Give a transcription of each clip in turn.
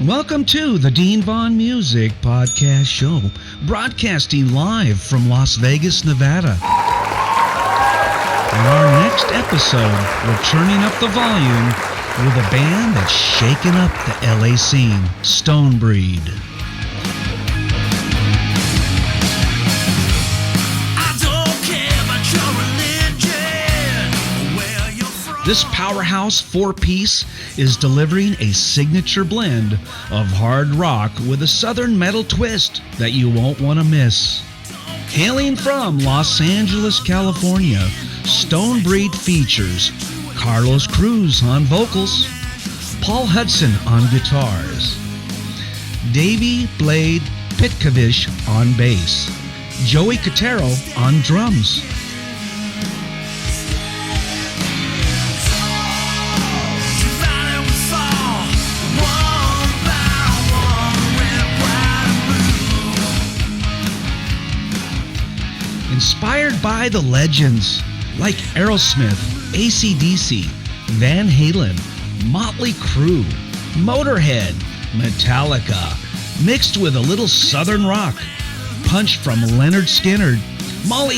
Welcome to the Dean Vaughn Music Podcast Show, broadcasting live from Las Vegas, Nevada. In our next episode, we're turning up the volume with a band that's shaking up the LA scene, Stonebreed. This powerhouse four-piece is delivering a signature blend of hard rock with a southern metal twist that you won't want to miss. Hailing from Los Angeles, California, Stonebreed features Cruz on vocals, Paul Hudson on guitars, Davey Pitkavish on bass, Joey Cotero on drums. Inspired by the legends like Aerosmith, AC/DC, Van Halen, Mötley Crüe, Motörhead, Metallica, mixed with a little southern rock, punch from Lynyrd Skynyrd,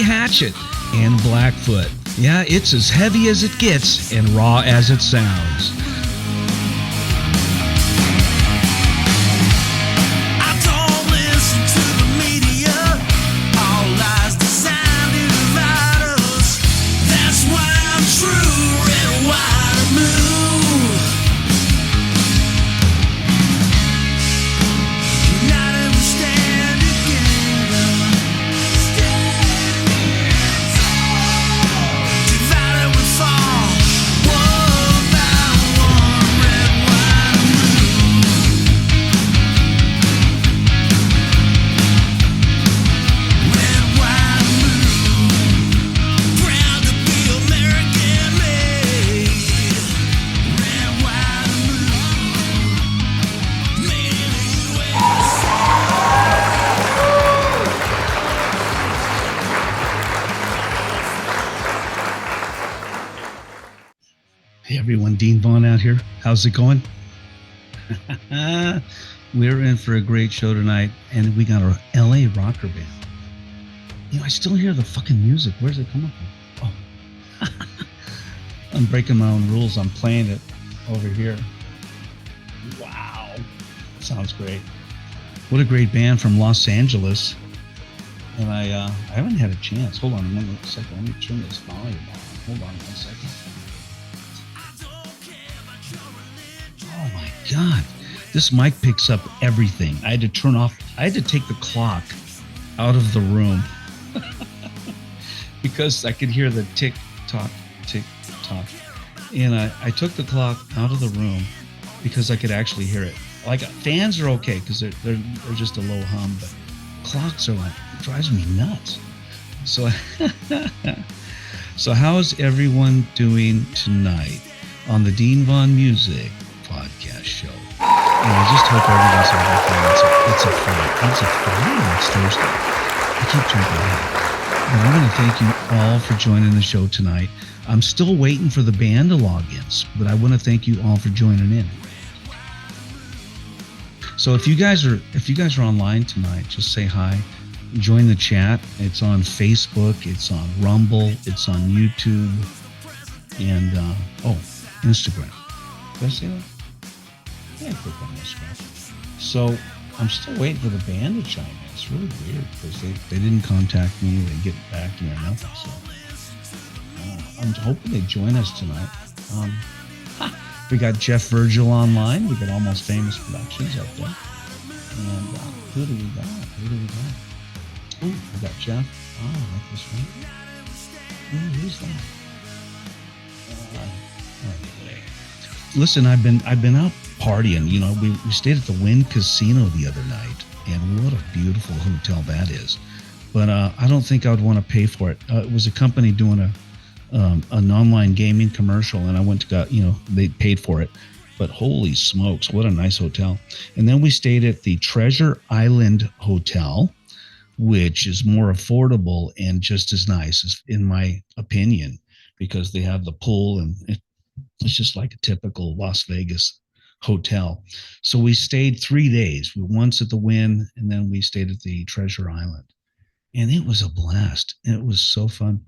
Hatchet, and Blackfoot. Yeah, it's as heavy as it gets and raw as it sounds. Hey everyone, Dean Vaughn out here. How's it going? We're in for a great show tonight, and we got our LA rocker band. You know, I still hear the fucking music. Where's it coming from? Oh. I'm breaking my own rules. I'm playing it over here. Wow. Sounds great. What a great band from Los Angeles. And I haven't had a chance. Hold on one second. Let me turn this volume on. Hold on 1 second. Oh my God, this mic picks up everything. I had to take the clock out of the room because I could hear the tick tock. And I took the clock out of the room because I could actually hear it. Like fans are okay because they're just a low hum, but clocks are like, it drives me nuts. So, so how's everyone doing tonight on the Dean Vaughn Music Podcast Show? And I just hope everyone's having fun. It's a Friday. It's Thursday. I keep jumping ahead. And I want to thank you all for joining the show tonight. I'm still waiting for the band to log in, but I want to thank you all for joining in. So if you guys are online tonight, just say hi. Join the chat. It's on Facebook. It's on Rumble. It's on YouTube. And Instagram. Did I say that? Yeah, click on Instagram. So I'm still waiting for the band to chime in. It's really weird because they didn't contact me. They didn't get back to me or nothing. So I'm hoping they join us tonight. We got Jeff Virgil online. We got Almost Famous Productions up there. And who do we got? Oh, we got Jeff. Oh, I like this one. Who's that? Listen, I've been out partying. You know, we stayed at the Wynn Casino the other night, and what a beautiful hotel that is. But I don't think I would want to pay for it. It was a company doing an online gaming commercial, and I went to they paid for it. But holy smokes, what a nice hotel. And then we stayed at the Treasure Island Hotel, which is more affordable and just as nice, in my opinion, because they have the pool, and it's just like a typical Las Vegas hotel. So we stayed 3 days. We once at the Wynn, and then we stayed at the Treasure Island, and it was a blast. It was so fun.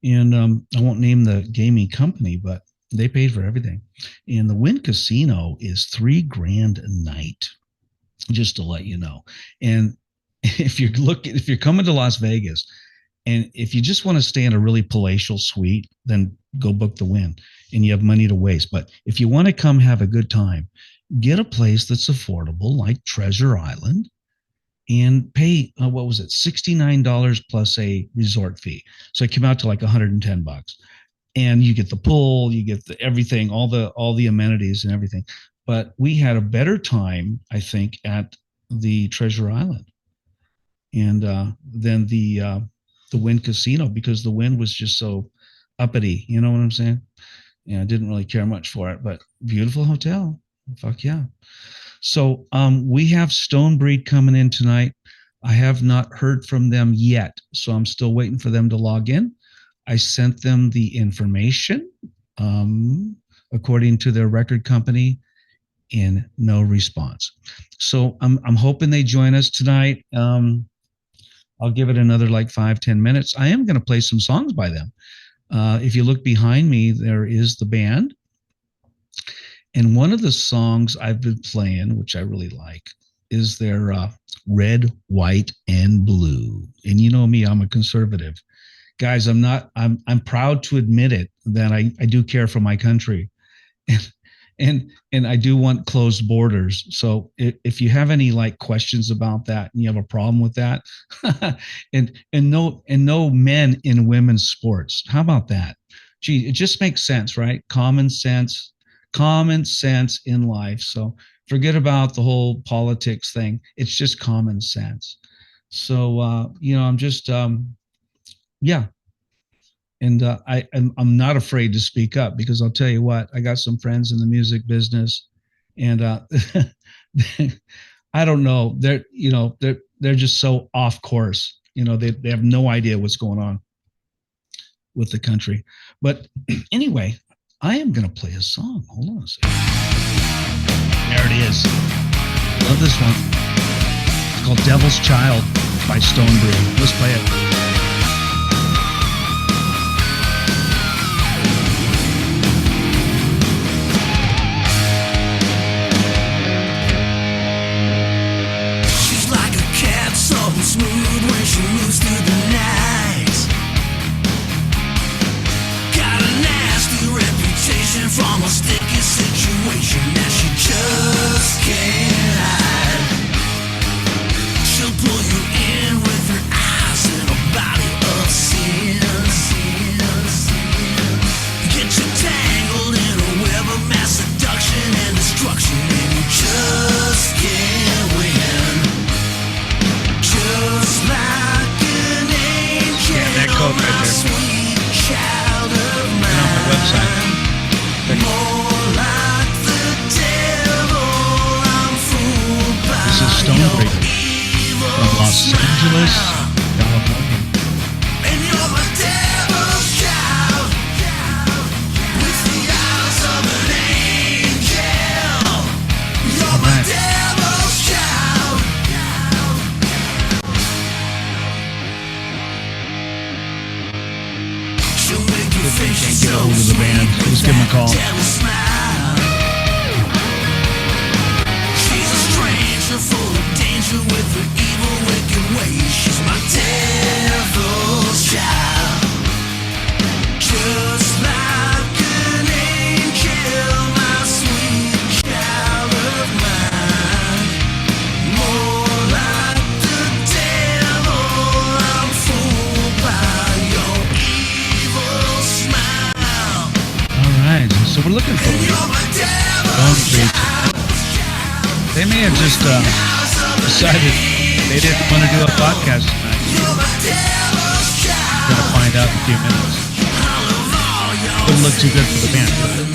And I won't name the gaming company, but they paid for everything. And the Wynn Casino is $3,000 a night, just to let you know. And if you're coming to Las Vegas, and if you just want to stay in a really palatial suite, then go book the Wynn, and you have money to waste. But if you want to come have a good time, get a place that's affordable, like Treasure Island, and pay what was it, $69 plus a resort fee. So it came out to like $110, and you get the pool, you get everything, all the amenities and everything. But we had a better time, I think, at the Treasure Island, and then the Wynn Casino, because the Wynn was just so uppity. You know what I'm saying? Yeah, I didn't really care much for it, but beautiful hotel. Fuck yeah. So we have Stonebreed coming in tonight. I have not heard from them yet, so I'm still waiting for them to log in. I sent them the information according to their record company, and no response. So I'm hoping they join us tonight. I'll give it another like 5-10 minutes. I am going to play some songs by them. If you look behind me, there is the band. And one of the songs I've been playing, which I really like, is their Red, White, and Blue. And you know me, I'm a conservative. Guys, I'm proud to admit it, that I do care for my country. And I do want closed borders. So if you have any like questions about that and you have a problem with that, and no men in women's sports, how about that? Gee, it just makes sense, right? Common sense in life. So forget about the whole politics thing. It's just common sense. So I'm just yeah. And I'm not afraid to speak up, because I'll tell you what, I got some friends in the music business, and I don't know, they're just so off course. They have no idea what's going on with the country. But anyway, I am going to play a song. Hold on a second. There it is. Love this one. It's called Devil's Child by Stonebreed. Let's play it. Smooth when she moves through the night. Got a nasty reputation from a sticky situation that she just can't hide. She'll pull you in with her eyes and a body of sin. Get you tangled in a web of mass seduction and destruction, and you just can't win. Just like an angel, that code right there. Sweet child of mine. On my website. More like the devil, I'm fooled by. This is Stonebreed from Los Angeles, California. And you're my devil's child, with the eyes of an angel. You're my devil's child. Can't get hold of the band. Just give them a call. She's a stranger full of danger with her evil, wicked ways. She's my devil's child. Just like an angel, my sweet child of mine. More like the devil, I'm fooled by your evil smile. All right, so we're looking for Stonebreed. They may have just decided they didn't want to do a podcast tonight. We're going to find out in a few minutes. Wouldn't look too good for the band, would it?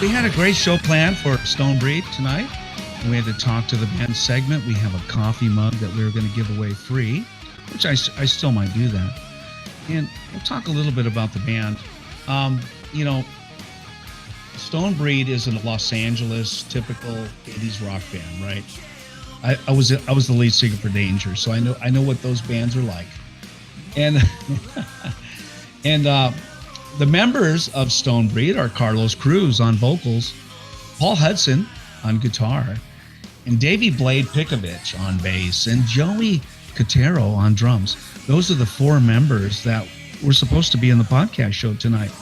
We had a great show planned for Stonebreed tonight. We had the Talk to the Band segment. We have a coffee mug that we were going to give away free, which I still might do that. And we'll talk a little bit about the band. You know, Stonebreed is a Los Angeles typical 80s rock band, right? I was the lead singer for Danger, so I know what those bands are like. And and the members of Stonebreed are Carlos Cruz on vocals, Paul Hudson on guitar, and Davey Pitkavish on bass, and Joey Cotero on drums. Those are the four members that were supposed to be in the podcast show tonight.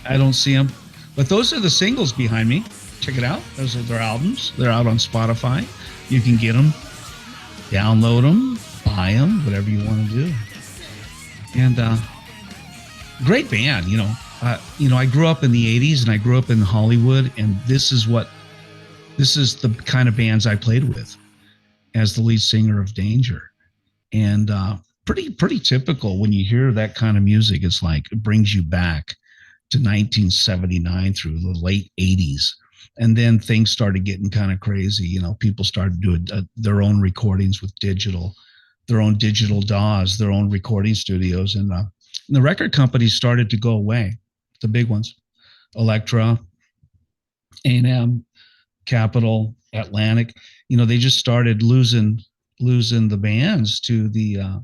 I don't see them, but those are the singles behind me. Check it out. Those are their albums. They're out on Spotify. You can get them, download them, buy them, whatever you want to do. And great band, you know. I grew up in the 80s and I grew up in Hollywood, and this is the kind of bands I played with as the lead singer of Danger. And pretty typical when you hear that kind of music. It's like it brings you back to 1979 through the late 80s. And then things started getting kind of crazy. You know, people started doing their own recordings with their own digital DAWs, their own recording studios. And the record companies started to go away, the big ones, Elektra, A&M, Capitol, Atlantic. You know, they just started losing the bands to the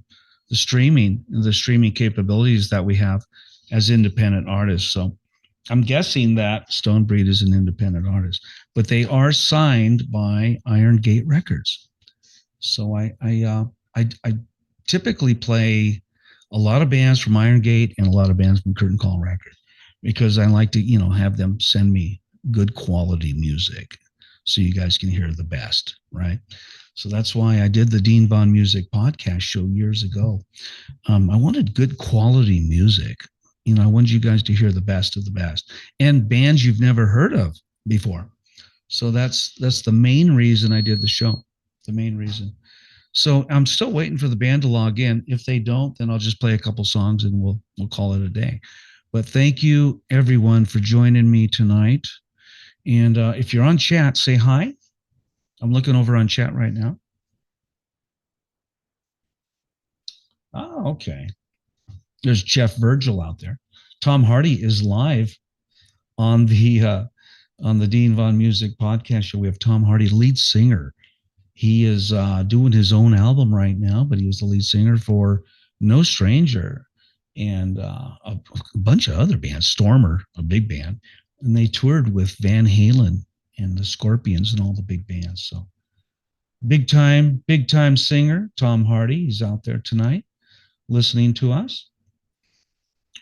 streaming capabilities that we have as independent artists. So I'm guessing that Stonebreed is an independent artist, but they are signed by Iron Gate Records. So I typically play a lot of bands from Iron Gate and a lot of bands from Curtain Call Records, because I like to, you know, have them send me good quality music so you guys can hear the best, right? So that's why I did the Dean Von Music podcast show years ago. I wanted good quality music. You know, I wanted you guys to hear the best of the best and bands you've never heard of before. So that's the main reason I did the show, the main reason. So I'm still waiting for the band to log in. If they don't, then I'll just play a couple songs and we'll call it a day. But thank you, everyone, for joining me tonight. And if you're on chat, say hi. I'm looking over on chat right now. Oh, okay. There's Jeff Virgil out there. Tom Hardy is live on the Dean Von Music podcast show. We have Tom Hardy, lead singer. He is doing his own album right now, but he was the lead singer for No Stranger and a bunch of other bands, Stormer, a big band. And they toured with Van Halen and the Scorpions and all the big bands. So big time singer, Tom Hardy. He's out there tonight listening to us.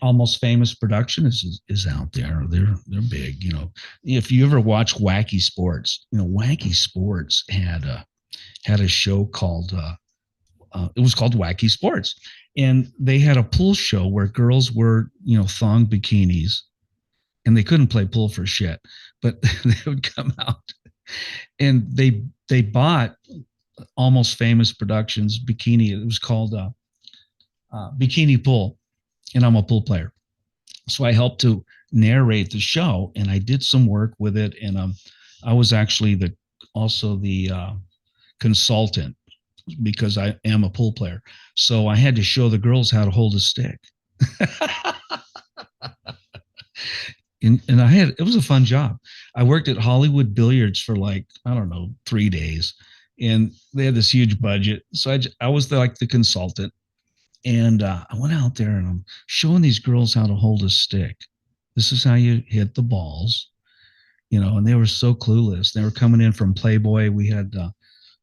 Almost Famous Production is out there. They're big. You know, if you ever watch Wacky Sports, you know, Wacky Sports had a show called it was called Wacky Sports, and they had a pool show where girls were, you know, thong bikinis, and they couldn't play pool for shit, but they would come out, and they bought Almost Famous Productions bikini. It was called Bikini Pool. And I'm a pool player. So I helped to narrate the show, and I did some work with it. And I was actually also the consultant, because I am a pool player. So I had to show the girls how to hold a stick. and it was a fun job. I worked at Hollywood Billiards for 3 days, and they had this huge budget. So I was the consultant. And I went out there and I'm showing these girls how to hold a stick. This is how you hit the balls, you know, and they were so clueless. They were coming in from Playboy. We had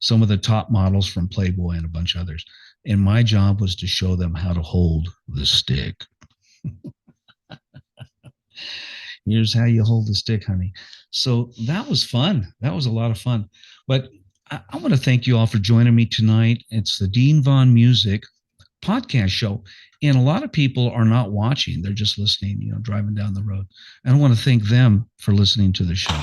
some of the top models from Playboy and a bunch of others. And my job was to show them how to hold the stick. Here's how you hold the stick, honey. So that was fun. That was a lot of fun. But I want to thank you all for joining me tonight. It's the Dean Von Music podcast show, and a lot of people are not watching. They're just listening, you know, driving down the road. And I want to thank them for listening to the show.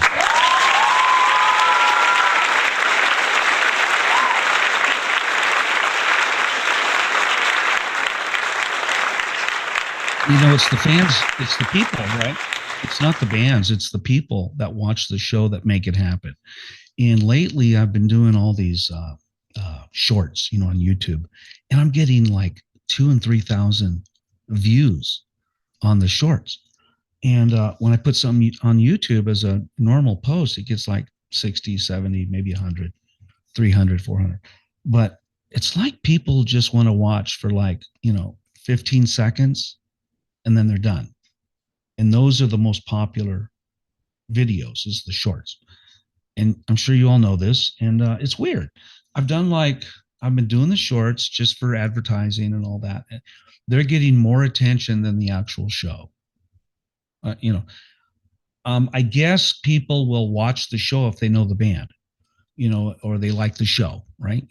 You know, it's the fans, it's the people, right? It's not the bands, it's the people that watch the show that make it happen. And lately, I've been doing all these shorts, on YouTube, and I'm getting like 2,000 and 3,000 views on the shorts. And when I put something on YouTube as a normal post, it gets like 60, 70, maybe 100, 300, 400. But it's like people just want to watch for 15 seconds and then they're done. And those are the most popular videos, is the shorts. And I'm sure you all know this. And it's weird. I've been doing the shorts just for advertising and all that. They're getting more attention than the actual show. I guess people will watch the show if they know the band, or they like the show, right?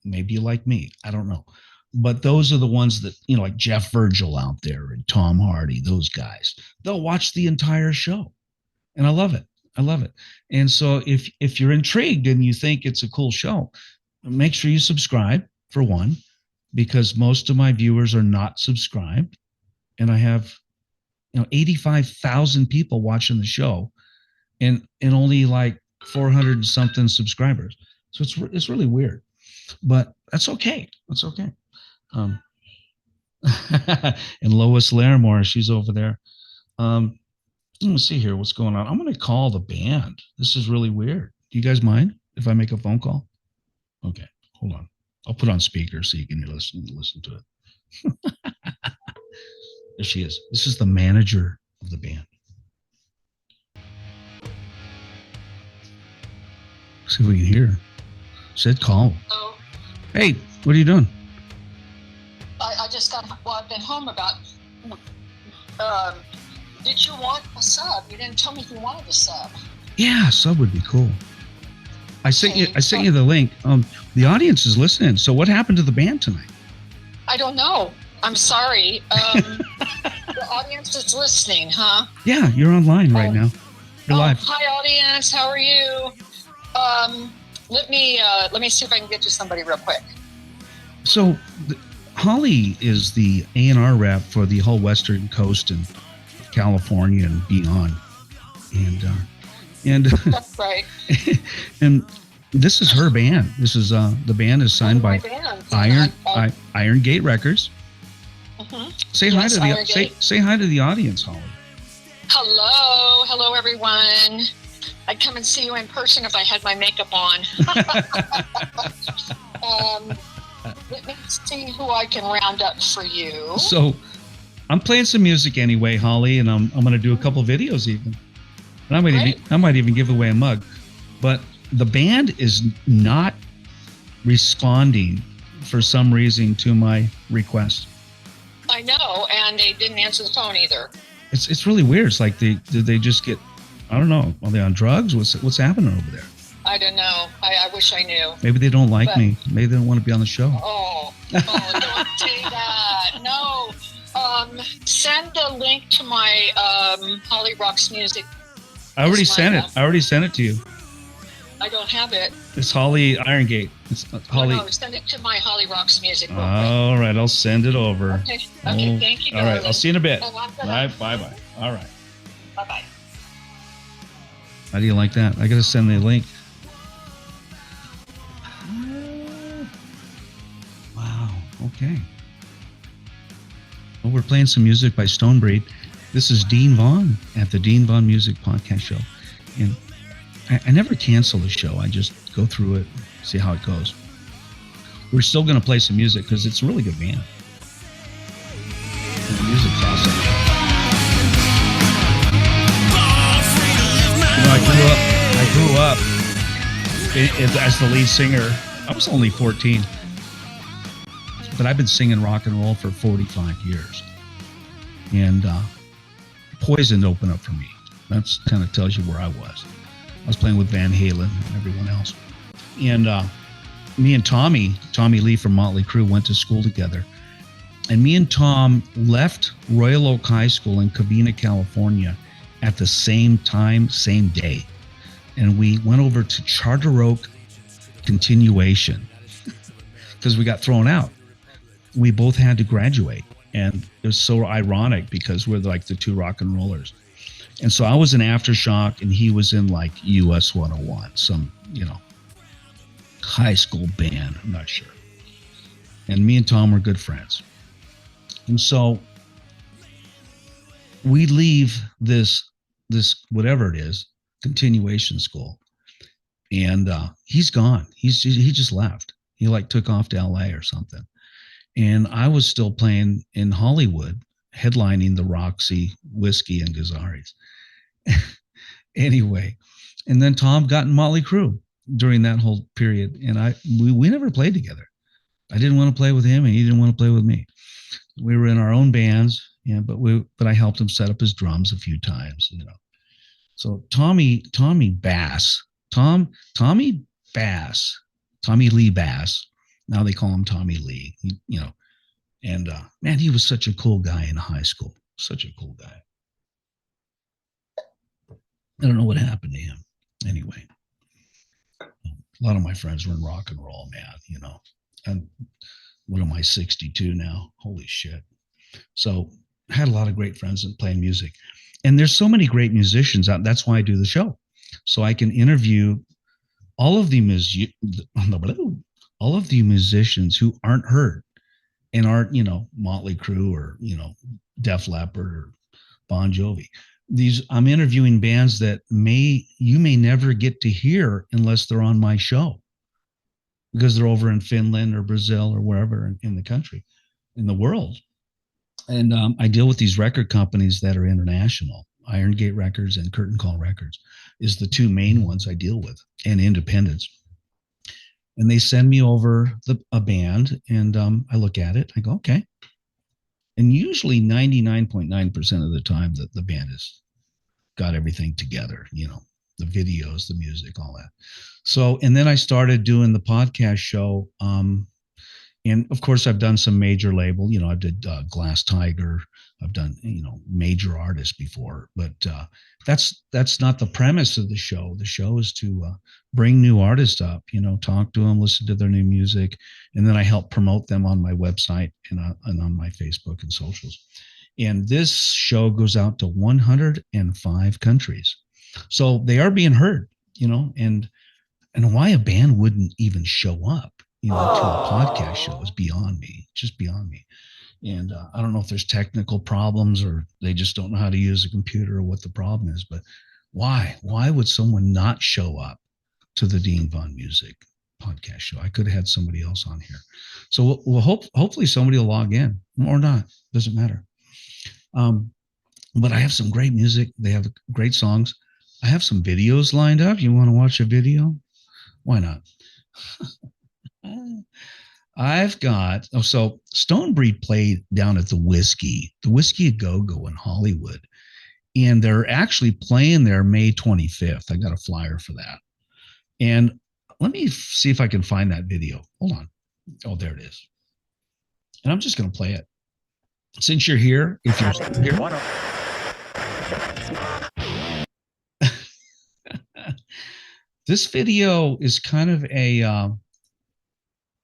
Maybe you like me. I don't know. But those are the ones that, like Jeff Virgil out there and Tom Hardy, those guys, they'll watch the entire show. And I love it. I love it. And so if you're intrigued and you think it's a cool show, make sure you subscribe, for one, because most of my viewers are not subscribed. And I have 85,000 people watching the show and only like 400 and something subscribers. So it's really weird, but that's okay. That's okay. And Lois Larimore, she's over there. Let me see here what's going on. I'm going to call the band. This is really weird. Do you guys mind if I make a phone call? Okay, hold on. I'll put on speaker so you can listen to it. There she is. This is the manager of the band. See if we can hear her. Said call. Hello. Hey, what are you doing? I just I've been home about. Did you want a sub? You didn't tell me if you wanted a sub. Yeah, a sub would be cool. I sent you the link. The audience is listening. So what happened to the band tonight? I don't know. I'm sorry. The audience is listening, huh? Yeah, you're online right now. You're live. Hi, audience. How are you? Let me see if I can get to somebody real quick. So, Holly is the A&R rep for the whole Western Coast and California and beyond, and That's right. And this is her band. This is the band is signed by Iron Gate Records. Mm-hmm. Say hi to the audience, Holly. Hello, everyone. I'd come and see you in person if I had my makeup on. Let me see who I can round up for you. So, I'm playing some music anyway, Holly, and I'm going to do a couple videos even. And I might even give away a mug. But the band is not responding for some reason to my request. I know, and they didn't answer the phone either. It's really weird. It's like did they just get, I don't know, are they on drugs? What's happening over there? I don't know. I wish I knew. Maybe they don't like me. Maybe they don't want to be on the show. Oh, don't say that. No. Send the link to my Holly Rocks Music. I already sent it to you. I don't have it. It's Holly Irongate. It's Holly. No, send it to my Holly Rocks Music. All right, I'll send it over. Okay, thank you. All right, I'll see you in a bit. Oh, Bye. All right. Bye-bye. How do you like that? I got to send the link. Wow. Okay. Well, we're playing some music by Stonebreed. This is Dean Vaughn at the Dean Vaughn Music Podcast Show. And I never cancel the show. I just go through it, see how it goes. We're still going to play some music because it's a really good band. And the music's awesome. I grew up as the lead singer. I was only 14. But I've been singing rock and roll for 45 years. And Poison opened up for me. That's kind of tells you where I was. I was playing with Van Halen and everyone else. And me and Tommy Lee from Mötley Crüe went to school together. And me and Tom left Royal Oak High School in Covina, California at the same time, same day. And we went over to Charter Oak Continuation because we got thrown out. We both had to graduate. And it was so ironic because we're like the two rock and rollers. And so I was in Aftershock and he was in like US 101, some, high school band. I'm not sure. And me and Tom were good friends. And so we leave this whatever it is, continuation school. And he's gone. He just left. He like took off to LA or something. And I was still playing in Hollywood, headlining the Roxy, Whiskey, and Gazzarri's. Anyway, and then Tom got in Mötley Crüe during that whole period, and we never played together. I didn't want to play with him, and he didn't want to play with me. We were in our own bands, but I helped him set up his drums a few times, So Tommy Bass, Tommy Lee Bass. Now they call him Tommy Lee. And man, he was such a cool guy in high school. Such a cool guy. I don't know what happened to him. Anyway, a lot of my friends were in rock and roll, man, And what am I, 62 now? Holy shit. So I had a lot of great friends that playing music. And there's so many great musicians out. That's why I do the show. So I can interview all of the musicians who aren't heard and aren't, Mötley Crüe or, Def Leppard or Bon Jovi. I'm interviewing bands that you may never get to hear unless they're on my show, because they're over in Finland or Brazil or wherever in the country, in the world. And I deal with these record companies that are international. Iron Gate Records and Curtain Call Records is the two main ones I deal with, and independents. And they send me over a band, and I look at it. I go, okay. And usually 99.9% of the time that the band has got everything together, the videos, the music, all that. So, and then I started doing the podcast show. And of course, I've done some major label, I did Glass Tiger. I've done, major artists before, but that's not the premise of the show. The show is to bring new artists up, talk to them, listen to their new music. And then I help promote them on my website and on my Facebook and socials. And this show goes out to 105 countries. So they are being heard, and why a band wouldn't even show up, to a podcast show is beyond me, just beyond me. And I don't know if there's technical problems or they just don't know how to use a computer or what the problem is, but why would someone not show up to the Dean Von Music podcast show? I could have had somebody else on here. So hopefully somebody will log in or not, doesn't matter. But I have some great music. They have great songs. I have some videos lined up. You want to watch a video? Why not? I've got, so Stonebreed played down at the Whiskey A Go-Go in Hollywood. And they're actually playing there May 25th. I got a flyer for that. And let me see if I can find that video. Hold on. Oh, there it is. And I'm just going to play it. Since you're here, if you're still here. This video is kind of a,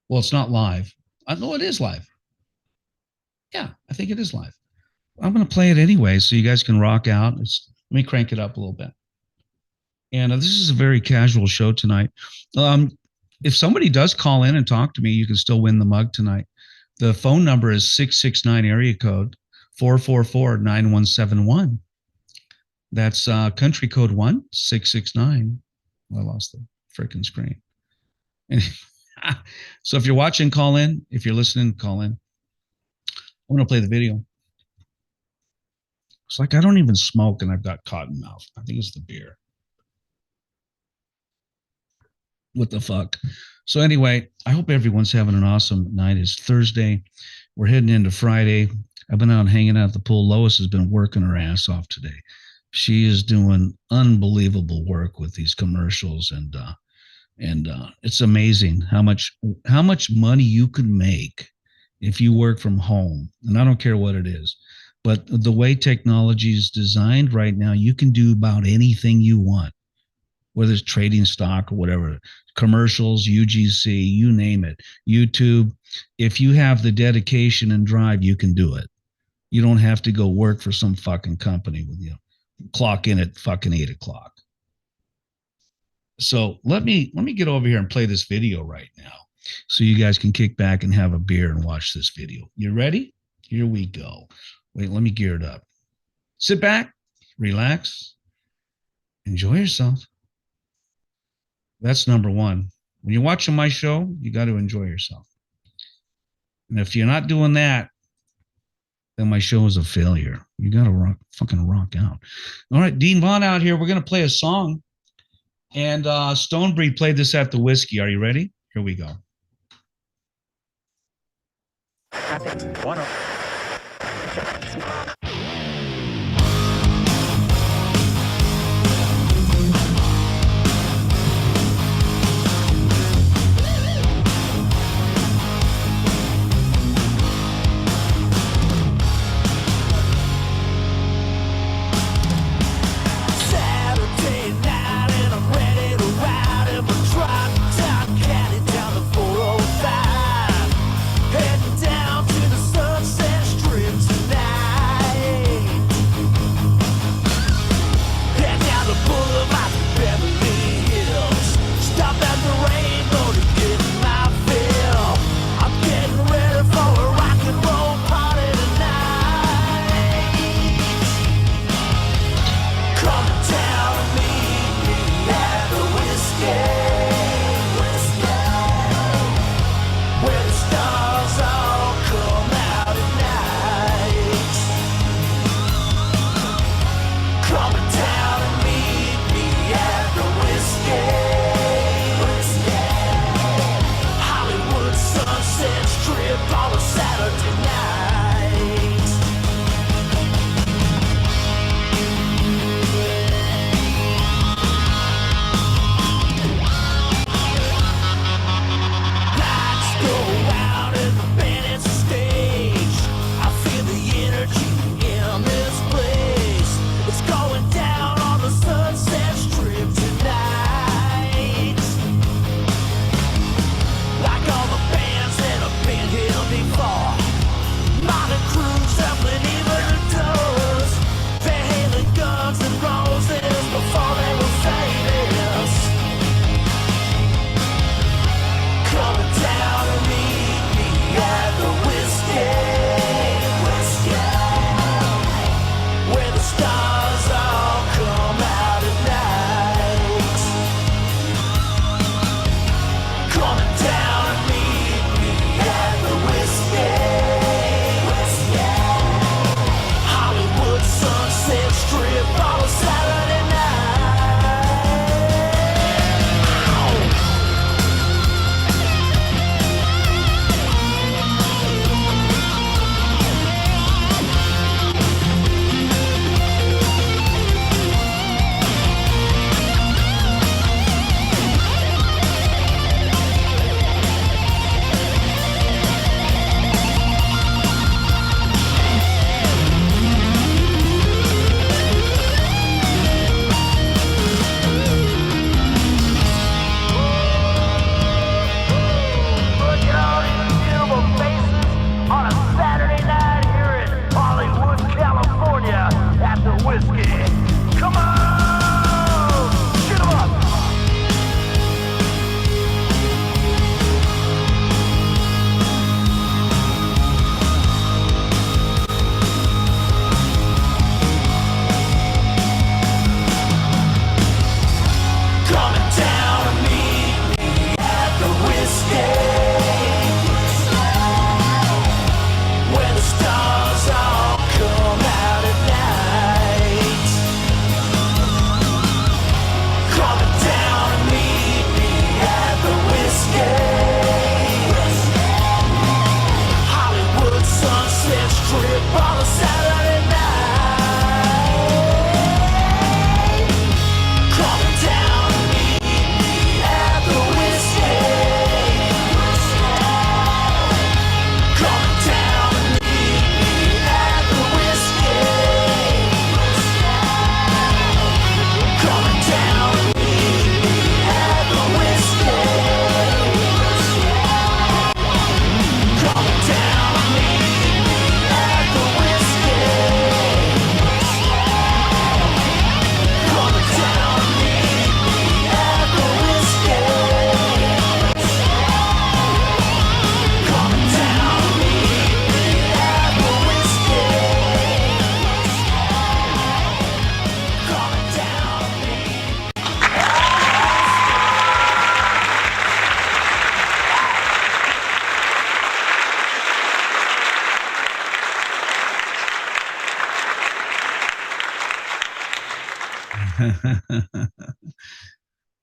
well, it's not live. No, it is live. Yeah, I think it is live. I'm going to play it anyway so you guys can rock out. Let me crank it up a little bit. And this is a very casual show tonight. If somebody does call in and talk to me, you can still win the mug tonight. The phone number is 669 area code 444-9171. That's country code 1669. I lost the freaking screen. And so if you're watching, call in. If you're listening, call in. I'm going to play the video. It's like I don't even smoke and I've got cotton mouth. I think it's the beer. What the fuck? So anyway, I hope everyone's having an awesome night. It's Thursday. We're heading into Friday. I've been out hanging out at the pool. Lois has been working her ass off today. She is doing unbelievable work with these commercials, and it's amazing how much money you could make if you work from home. And I don't care what it is, but the way technology is designed right now, you can do about anything you want, whether it's trading stock or whatever, commercials, UGC, you name it, YouTube. If you have the dedication and drive, you can do it. You don't have to go work for some fucking company with clock in at fucking 8 o'clock. So let me get over here and play this video right now so you guys can kick back and have a beer and watch this video. You ready? Here we go. Wait, let me gear it up. Sit back, relax, enjoy yourself. That's number one. When you're watching my show, you got to enjoy yourself. And if you're not doing that, then my show is a failure. You got to fucking rock out. All right, Dean Vaughn out here. We're going to play a song. And Stonebreed played this at the Whiskey. Are you ready? Here we go. Down to the sunset.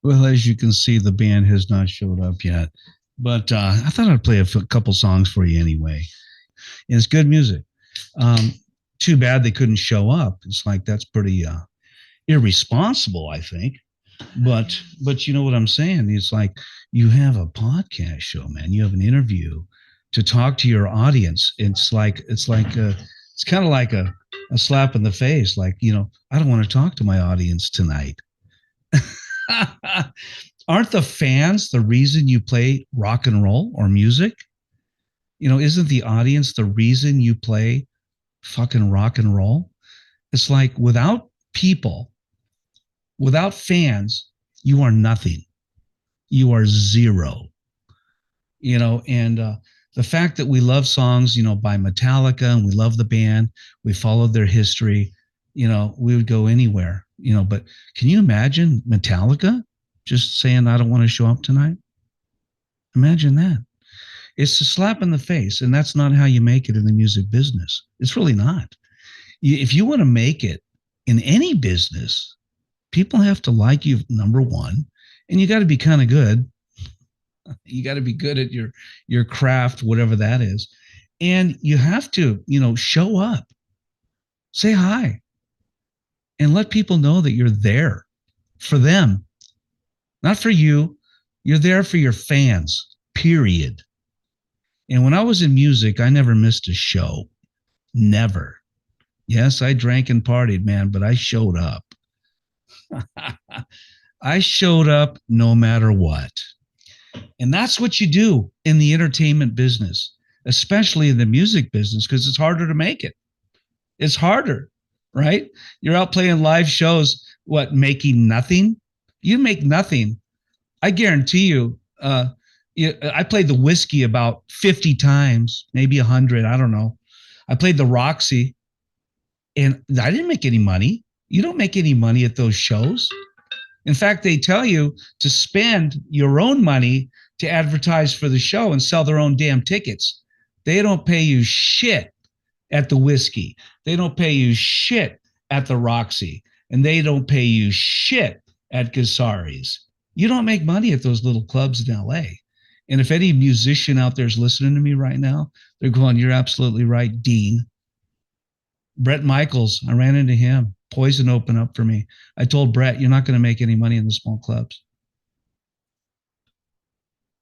Well, as you can see, the band has not showed up yet. But I thought I'd play a couple songs for you anyway. And it's good music. Too bad they couldn't show up. It's like that's pretty irresponsible, I think. But you know what I'm saying? It's like you have a podcast show, man. You have an interview to talk to your audience. It's kind of like a slap in the face. Like, I don't want to talk to my audience tonight. Aren't the fans the reason you play rock and roll or music? Isn't the audience the reason you play fucking rock and roll? It's like without people, without fans, you are nothing. You are zero. And the fact that we love songs, by Metallica, and we love the band, we followed their history, we would go anywhere, but can you imagine Metallica just saying, I don't want to show up tonight? Imagine that. It's a slap in the face, and that's not how you make it in the music business. It's really not. If you want to make it in any business, people have to like you, number one, and you got to be kind of good. You got to be good at your craft, whatever that is. And you have to, show up, say hi, and let people know that you're there for them, not for you. You're there for your fans, period. And when I was in music, I never missed a show. Never. Yes, I drank and partied, man, but I showed up. I showed up no matter what. And that's what you do in the entertainment business, especially in the music business, because it's harder to make it. It's harder, right? You're out playing live shows, making nothing? You make nothing. I guarantee you, I played the Whiskey about 50 times, maybe 100. I don't know. I played the Roxy, and I didn't make any money. You don't make any money at those shows. In fact, they tell you to spend your own money to advertise for the show and sell their own damn tickets. They don't pay you shit at the Whiskey. They don't pay you shit at the Roxy. And they don't pay you shit at Gazzari's. You don't make money at those little clubs in LA. And if any musician out there is listening to me right now, they're going, you're absolutely right, Dean. Bret Michaels, I ran into him. Poison opened up for me. I told Bret, you're not going to make any money in the small clubs.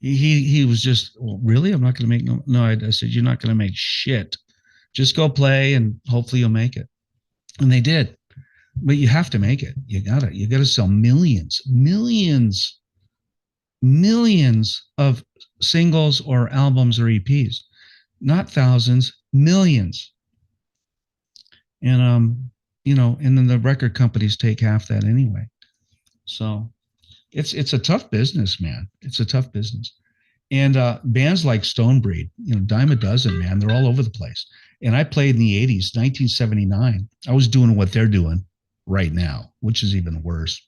He was just, well, really? I'm not going to make no. I said, you're not going to make shit. Just go play and hopefully you'll make it. And they did. But you have to make it. You gotta sell millions of singles or albums or EPs, not thousands, millions. And and then the record companies take half that anyway. So it's a tough business, man. It's a tough business. And bands like Stonebreed, dime a dozen, man. They're all over the place. And I played in the 80s, 1979. I was doing what they're doing right now, which is even worse.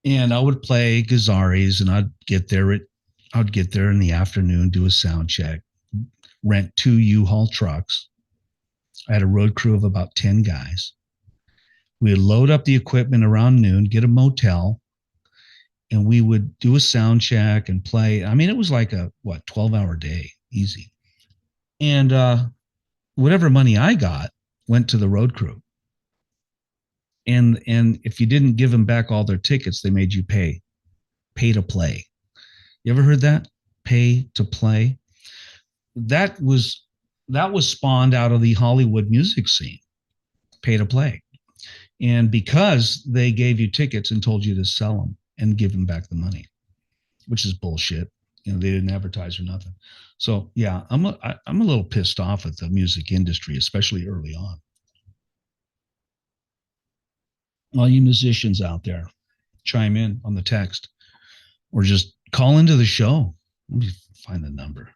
And I would play Gazzari's, and I'd get there in the afternoon, do a sound check, rent 2 U-Haul trucks. I had a road crew of about 10 guys. We would load up the equipment around noon, get a motel, and we would do a sound check and play. I mean, it was like a 12-hour day, easy. And whatever money I got went to the road crew. And if you didn't give them back all their tickets, they made you pay to play. You ever heard that? Pay to play. That was spawned out of the Hollywood music scene. Pay to play. And because they gave you tickets and told you to sell them and give them back the money, which is bullshit. They didn't advertise or nothing. So yeah, I'm a little pissed off at the music industry, especially early on. All you musicians out there, chime in on the text or just call into the show. Let me find the number.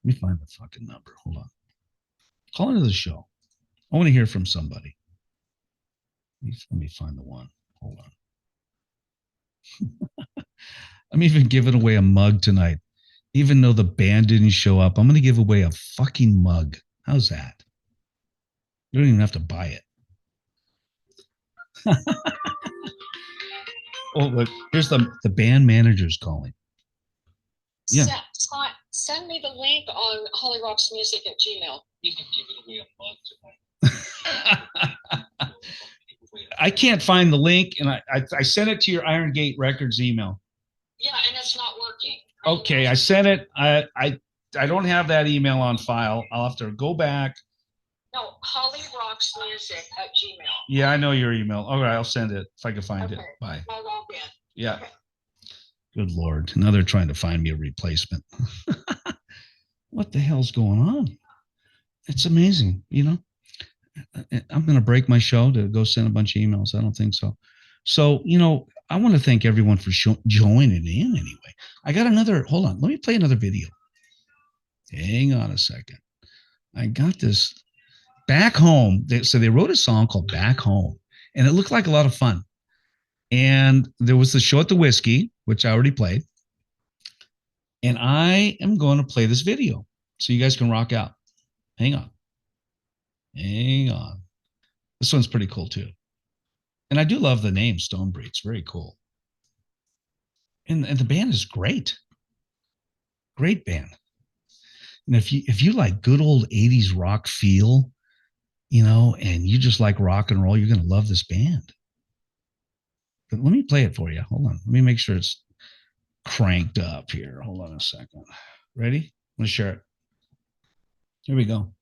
Let me find the fucking number. Hold on. Call into the show. I want to hear from somebody. Let me find the one. Hold on. I'm even giving away a mug tonight. Even though the band didn't show up, I'm going to give away a fucking mug. How's that? You don't even have to buy it. Oh, look, here's the band manager's calling. Yeah. Send me the link on hollyrocksmusic@gmail. You can give it away a month. I can't find the link, and I sent it to your Iron Gate Records email. Yeah, and it's not working. Okay, I sent it. I don't have that email on file. I'll have to go back. No, hollyrocksmusic@gmail. Yeah, I know your email. All right, I'll send it if I can find it. Bye. I'll log in. Yeah. Okay. Good Lord. Now they're trying to find me a replacement. What the hell's going on? It's amazing, you know? I'm going to break my show to go send a bunch of emails. I don't think so. So, you know, I want to thank everyone for joining in anyway. I got another, hold on. Let me play another video. Hang on a second. I got this Back Home. So they wrote a song called Back Home, and it looked like a lot of fun. And there was the show at the Whiskey, which I already played. And I am going to play this video so you guys can rock out. Hang on. Hang on. This one's pretty cool too. And I do love the name Stonebreed. It's very cool. And the band is great. Great band. And if you like good old 80s rock feel, you know, and you just like rock and roll, you're going to love this band. But let me play it for you. Hold on. Let me make sure it's cranked up here. Hold on a second. Ready? I'm going to share it. Here we go.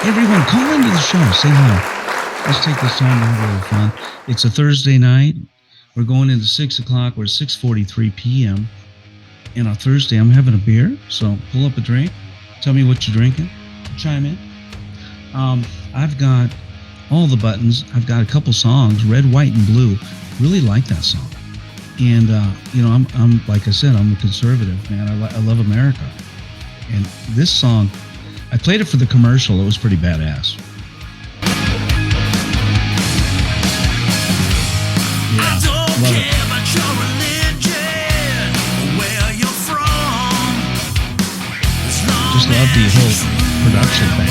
Everyone, call into the show. Say hi. Let's take this time to have a little fun. It's a Thursday night. We're going into 6 o'clock. We're at 6:43 p.m. And on Thursday, I'm having a beer. So pull up a drink. Tell me what you're drinking. Chime in. I've got all the buttons. I've got a couple songs, Red, White, and Blue. Really like that song. And, you know, I'm like I said, I'm a conservative, man. I love America. And this song, I played it for the commercial. It was pretty badass. Yeah, love it. Just love the whole production thing.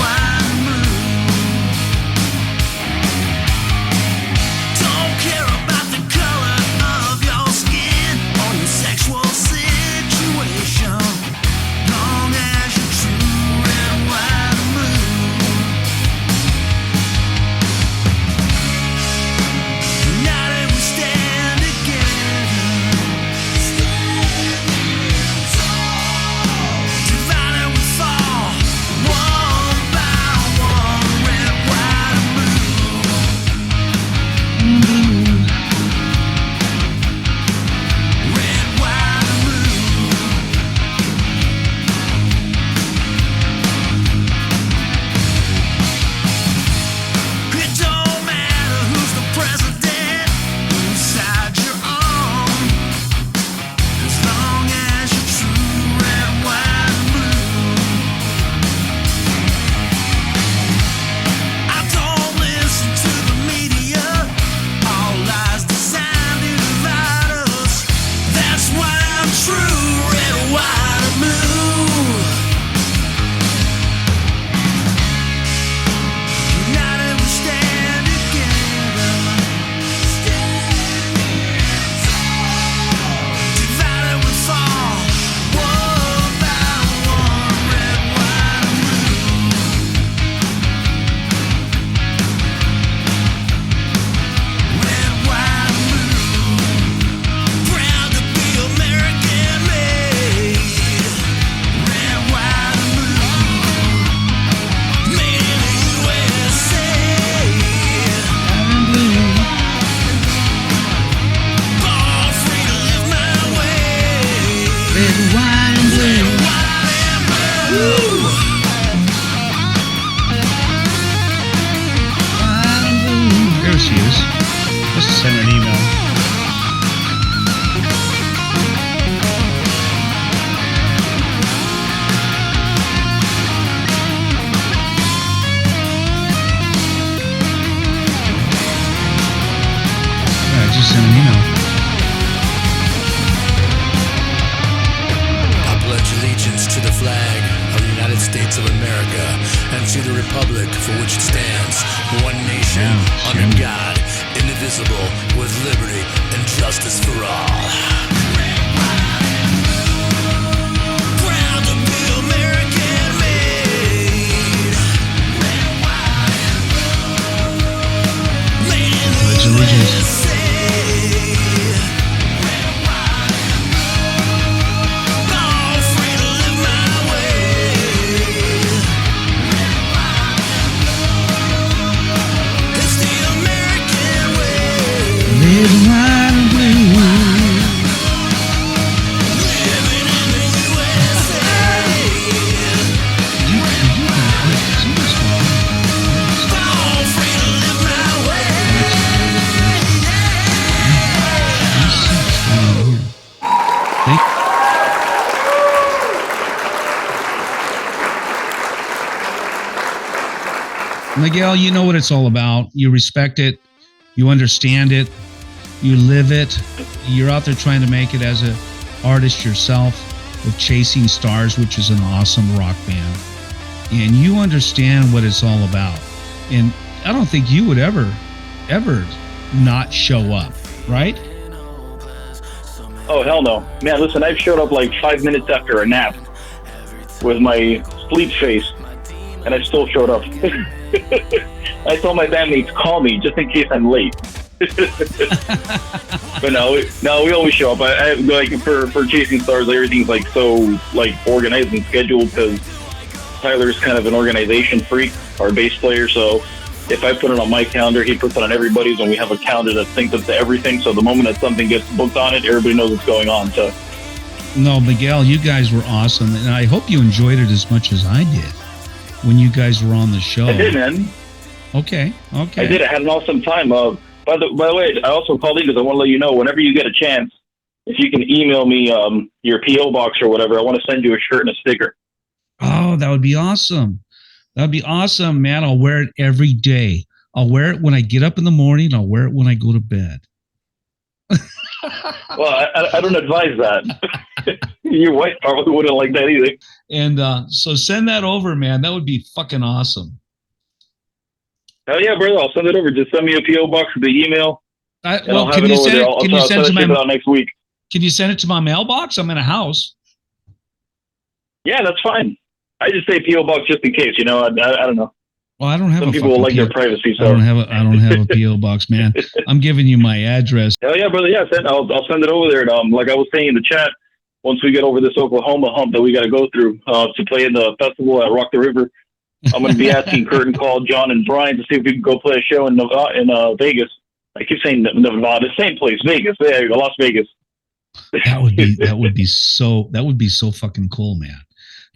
Miguel, you know what it's all about. You respect it. You understand it. You live it. You're out there trying to make it as an artist yourself with Chasing Stars, which is an awesome rock band. And you understand what it's all about. And I don't think you would ever not show up, right? Oh, hell no. Man, listen, I've showed up like 5 minutes after a nap with my sleep face, and I still showed up. I told my bandmates, call me just in case I'm late. But no, we always show up. I like for Chasing Stars, everything's like so like organized and scheduled because Tyler's kind of an organization freak, our bass player. So if I put it on my calendar, he puts it on everybody's, and we have a calendar that syncs up to everything. So the moment that something gets booked on it, everybody knows what's going on. So, no, Miguel, you guys were awesome, and I hope you enjoyed it as much as I did when you guys were on the show. I did, man. Okay. I did. I had an awesome time. By the way, I also called in because I want to let you know, whenever you get a chance, if you can email me your PO box or whatever, I want to send you a shirt and a sticker. Oh, that would be awesome. That'd be awesome, man. I'll wear it every day. I'll wear it when I get up in the morning. I'll wear it when I go to bed. Well, I don't advise that. Your wife probably wouldn't like that either. And so send that over, man. That would be fucking awesome. Hell yeah, brother. I'll send it over. Just send me a PO box with the email. Can you send it to my next week? Can you send it to my mailbox? I'm in a house. Yeah, that's fine. I just say PO box just in case. You know, I don't know. Well, I don't have. Some people will like their privacy. So I don't have a PO box, man. I'm giving you my address. Hell yeah, brother. Yeah, I'll send it over there. And like I was saying in the chat, once we get over this Oklahoma hump that we got to go through to play in the festival at Rock the River, I'm going to be asking Curtin, Call, John, and Brian to see if we can go play a show in Vegas. I keep saying Nevada, same place, Vegas, Las Vegas. That would be so fucking cool, man.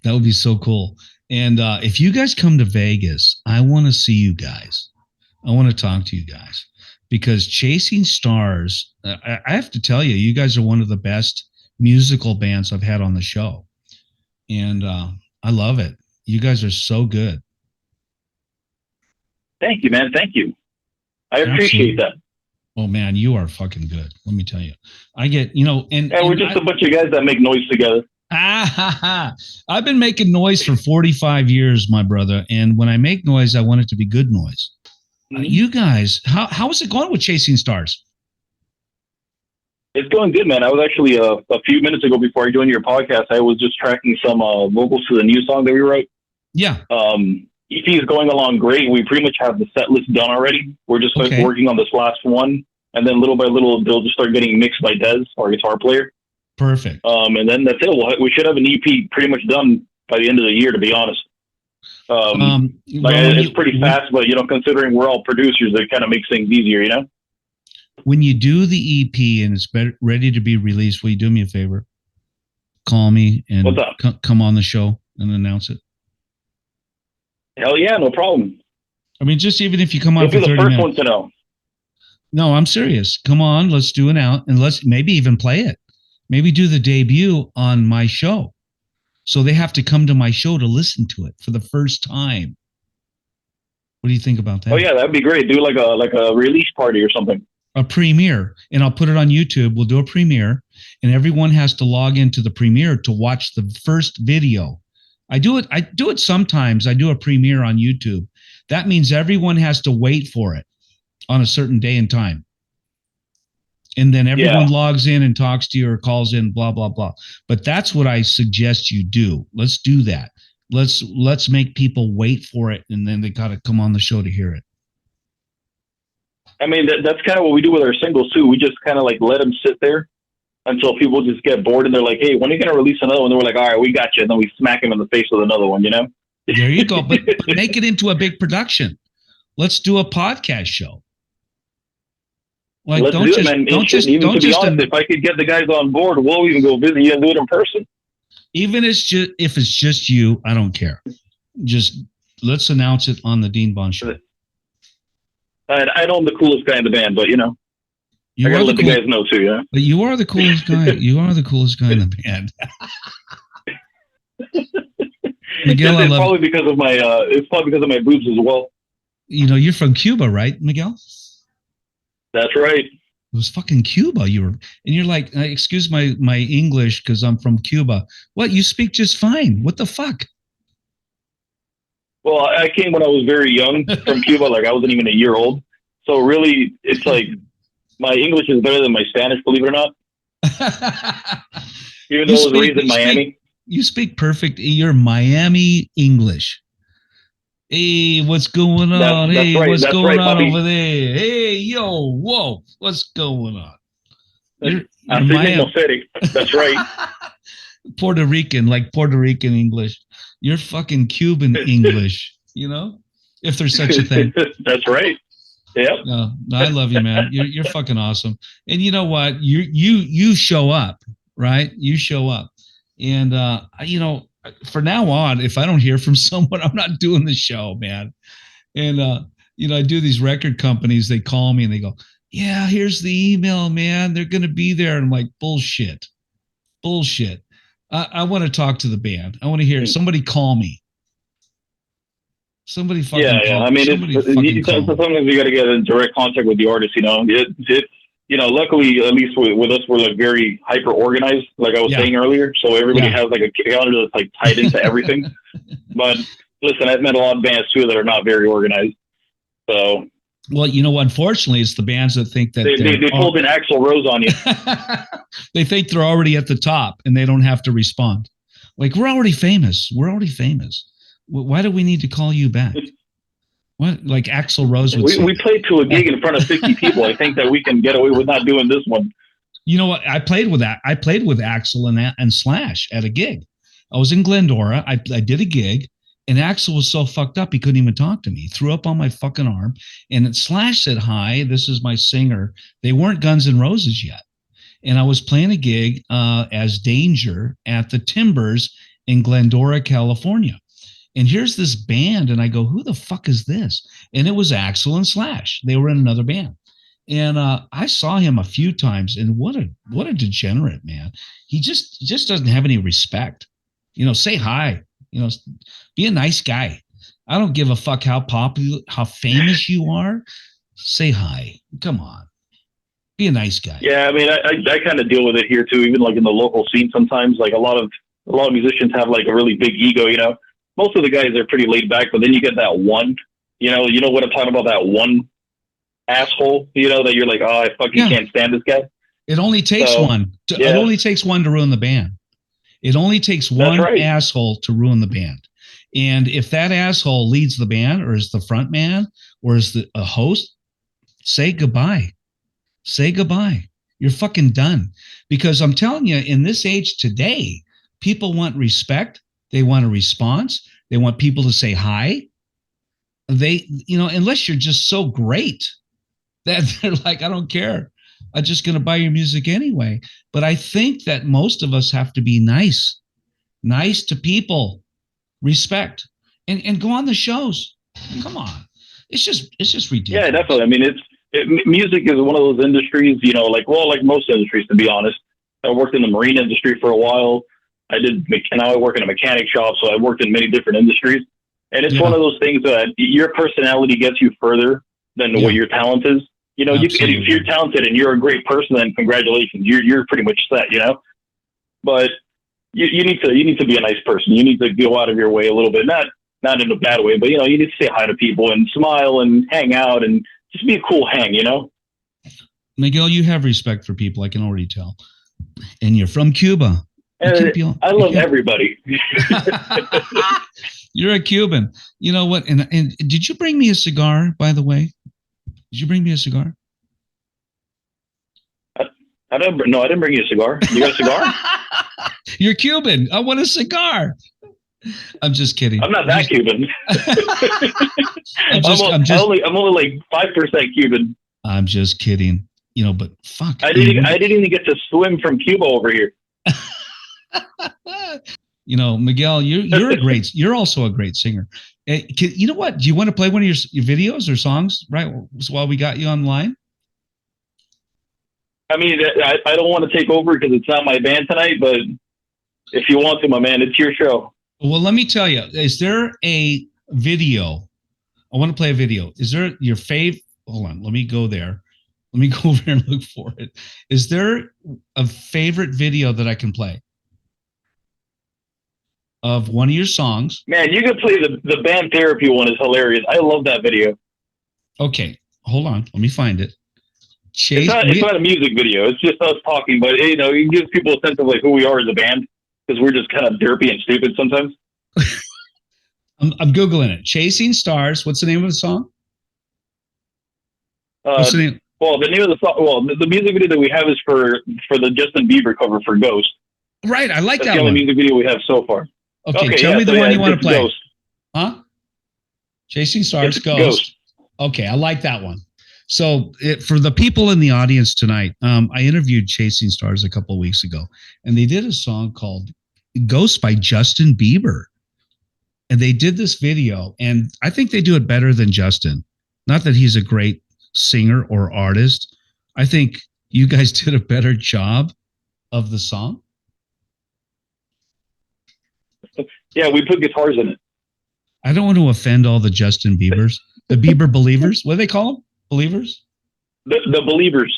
That would be so cool. And if you guys come to Vegas, I want to see you guys. I want to talk to you guys because Chasing Stars, I have to tell you, you guys are one of the best musical bands I've had on the show. And I love it. You guys are so good. Thank you, man. Thank you. I appreciate that. Oh man, you are fucking good. Let me tell you. I get, and we're just a bunch of guys that make noise together. I've been making noise for 45 years, my brother. And when I make noise, I want it to be good noise. Mm-hmm. You guys, how is it going with Chasing Stars? It's going good, man. I was actually a few minutes ago before I joined your podcast, I was just tracking some vocals to the new song that we wrote. Yeah. EP is going along great. We pretty much have the set list done already. We're just working on this last one. And then little by little, they'll just start getting mixed by Des, our guitar player. Perfect. And then that's it. We should have an EP pretty much done by the end of the year, to be honest. It's pretty fast, but, considering we're all producers, it kind of makes things easier, When you do the EP and it's ready to be released, will you do me a favor? Call me and come on the show and announce it. Hell yeah, no problem. I mean, just even if you come on for 30 minutes. You'll be the first one to know. No, I'm serious. Come on, let's do it out and let's maybe even play it. Maybe do the debut on my show. So they have to come to my show to listen to it for the first time. What do you think about that? Oh yeah, that'd be great. Do like a release party or something. A premiere, and I'll put it on YouTube. We'll do a premiere, and everyone has to log into the premiere to watch the first video. I do it sometimes. I do a premiere on YouTube. That means everyone has to wait for it on a certain day and time. And then everyone logs in and talks to you or calls in, blah, blah, blah. But that's what I suggest you do. Let's do that. Let's make people wait for it, and then they got to come on the show to hear it. I mean, that's kind of what we do with our singles, too. We just kind of let them sit there until people just get bored, and they're like, hey, when are you going to release another one? And we're like, all right, we got you. And then we smack them in the face with another one, There you go. But make it into a big production. Let's do a podcast show. Let's do it, man. To be honest, if I could get the guys on board, we'll even go visit you and do it in person. Even if it's just you, I don't care. Just let's announce it on the Dean Bond show. I know I'm the coolest guy in the band, but I gotta let the guys know too. Yeah, but you are the coolest guy. You are the coolest guy in the band. Miguel, it's probably because of my boobs as well. You're from Cuba, right, Miguel? That's right. It was fucking Cuba. You're like, excuse my English because I'm from Cuba. What? You speak just fine. What the fuck? Well, I came when I was very young from Cuba. I wasn't even a year old. So really, it's my English is better than my Spanish, believe it or not. Even though I was raised in Miami. You speak perfect. You're Miami English. Hey, what's going on? What's going on over there? Hey, yo, whoa, what's going on? I'm Miami. That's right. Puerto Rican English. You're fucking Cuban English, if there's such a thing. That's right. Yep. No, I love you, man. You're fucking awesome. And you know what? You show up, right? You show up. And for now on, if I don't hear from someone, I'm not doing the show, man. And I do these record companies, they call me and they go, yeah, here's the email, man. They're gonna be there. And I'm like, bullshit. I want to talk to the band. I want to hear somebody call me. Somebody fucking call. I mean, sometimes you got to get in direct contact with the artist. Luckily, at least with us, we're like very hyper organized, like I was saying earlier. So everybody has like a calendar that's like tied into everything. But listen, I've met a lot of bands too that are not very organized. So, well, unfortunately, it's the bands that think that they pulled an Axl Rose on you. They think they're already at the top and they don't have to respond. Like, we're already famous. Why do we need to call you back? What, like Axl Rose would say? We played to a gig in front of 50 people. I think that we can get away with not doing this one. You know what? I played with that. I played with Axl and Slash at a gig. I was in Glendora. I did a gig, and Axl was so fucked up he couldn't even talk to me. He threw up on my fucking arm. And Slash said, "Hi, this is my singer." They weren't Guns N' Roses yet, and I was playing a gig as Danger at the Timbers in Glendora, California. And here's this band, and I go, who the fuck is this? And it was Axl and Slash. They were in another band. And I saw him a few times, and what a degenerate, man. He just doesn't have any respect. Say hi. Be a nice guy. I don't give a fuck how popular, how famous you are. Say hi. Come on. Be a nice guy. Yeah, I mean, I kind of deal with it here too, even like in the local scene sometimes. Like a lot of musicians have like a really big ego, Most of the guys are pretty laid back, but then you get that one, you know what I'm talking about, that one asshole, that you're like, oh, I fucking can't stand this guy. It only takes one. It only takes one to ruin the band. It only takes one asshole to ruin the band. And if that asshole leads the band or is the front man or is a host, say goodbye. Say goodbye. You're fucking done. Because I'm telling you, in this age today, people want respect. They want a response. They want people to say hi. Unless you're just so great that they're like, I don't care. I'm just going to buy your music anyway. But I think that most of us have to be nice to people, respect, and go on the shows. Come on. It's just ridiculous. Yeah, definitely. I mean, music is one of those industries, like most industries, to be honest. I worked in the marine industry for a while. Now I work in a mechanic shop, so I worked in many different industries. And it's one of those things that your personality gets you further than what your talent is. If you're talented and you're a great person, then congratulations, you're pretty much set, But you need to be a nice person. You need to go out of your way a little bit, not in a bad way, but you need to say hi to people and smile and hang out and just be a cool hang, Miguel, you have respect for people, I can already tell. And you're from Cuba. I love everybody. You're a Cuban. You know what? And did you bring me a cigar, by the way? Did you bring me a cigar? I didn't bring you a cigar. You got a cigar? You're Cuban. I want a cigar. I'm just kidding. I'm not that Cuban. I'm only like 5% Cuban. I'm just kidding. But fuck. I didn't even get to swim from Cuba over here. Miguel, you're also a great singer. You know what? Do you want to play one of your videos or songs right while we got you online? I mean, I don't want to take over because it's not my band tonight, but if you want to, my man, it's your show. Well, let me tell you, is there a video? I want to play a video. Is there your fave? Hold on, let me go there. Let me go over and look for it. Is there a favorite video that I can play of one of your songs? Man, you can play the band therapy one. Is hilarious. I love that video. Okay, hold on. Let me find it. Chase, it's not a music video. It's just us talking, but it gives people a sense of like who we are as a band because we're just kind of derpy and stupid sometimes. I'm Googling it. Chasing Stars. What's the name of the song? What's the name? Well, the name of the song. Well, the music video that we have is for the Justin Bieber cover for Ghost. Right, I like That's that the one. only music video we have so far. Okay, tell me the one you want to play. Ghost. Huh? Chasing Stars, It's Ghost. Okay, I like that one. So for the people in the audience tonight, I interviewed Chasing Stars a couple of weeks ago, and they did a song called Ghost by Justin Bieber. And they did this video, and I think they do it better than Justin. Not that he's a great singer or artist. I think you guys did a better job of the song. Yeah, we put guitars in it. I don't want to offend all the Justin Biebers, the Bieber believers. What do they call them? Believers? The believers.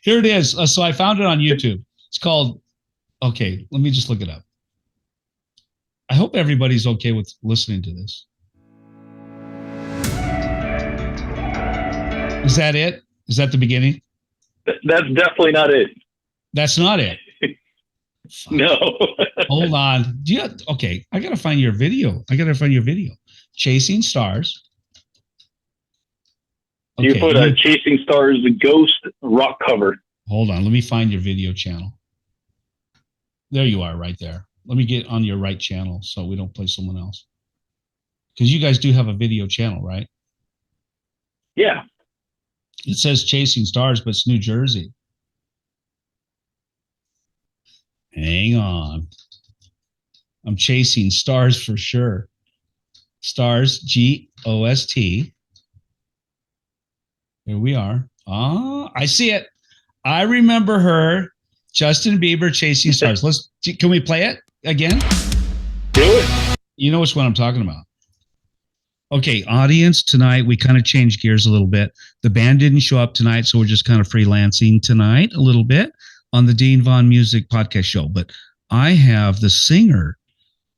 Here it is. So I found it on YouTube. It's called, okay, let me just look it up. I hope everybody's okay with listening to this. Is that it? Is that the beginning? That's definitely not it. That's not it. No. Hold on. Okay, I gotta find your video. Chasing Stars. You Okay, put a Chasing Stars Ghost rock cover. hold on. Let me find your video channel. There you are, right there. Let me get on your right channel so we don't play someone else. Because you guys do have a video channel, right? Yeah. It says Chasing Stars, but it's New Jersey. Hang on. I'm Chasing Stars for sure. Stars, G-O-S-T. Here we are. Ah, I see it. I remember her. Justin Bieber, Chasing Stars. Can we play it again? Do it. You know which one I'm talking about. Okay, audience, tonight we kind of changed gears a little bit. The band didn't show up tonight, so we're just kind of freelancing tonight a little bit on the Dean Vaughn Music Podcast Show. But I have the singer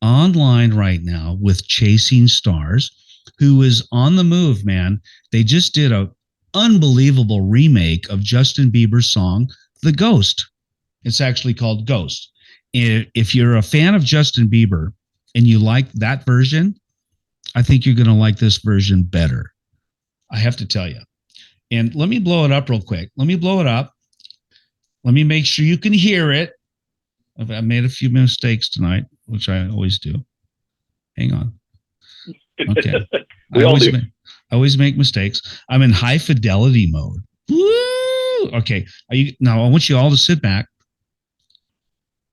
online right now with Chasing Stars, who is on the move, man. They just did a unbelievable remake of Justin Bieber's song, The Ghost. It's actually called Ghost. If you're a fan of Justin Bieber and you like that version, I think you're going to like this version better. I have to tell you. And let me blow it up real quick. Let me blow it up. Let me make sure you can hear it. I've made a few mistakes tonight, which I always do. Hang on. Okay. I always make mistakes. I'm in high fidelity mode. Woo! Okay. Now I want you all to sit back.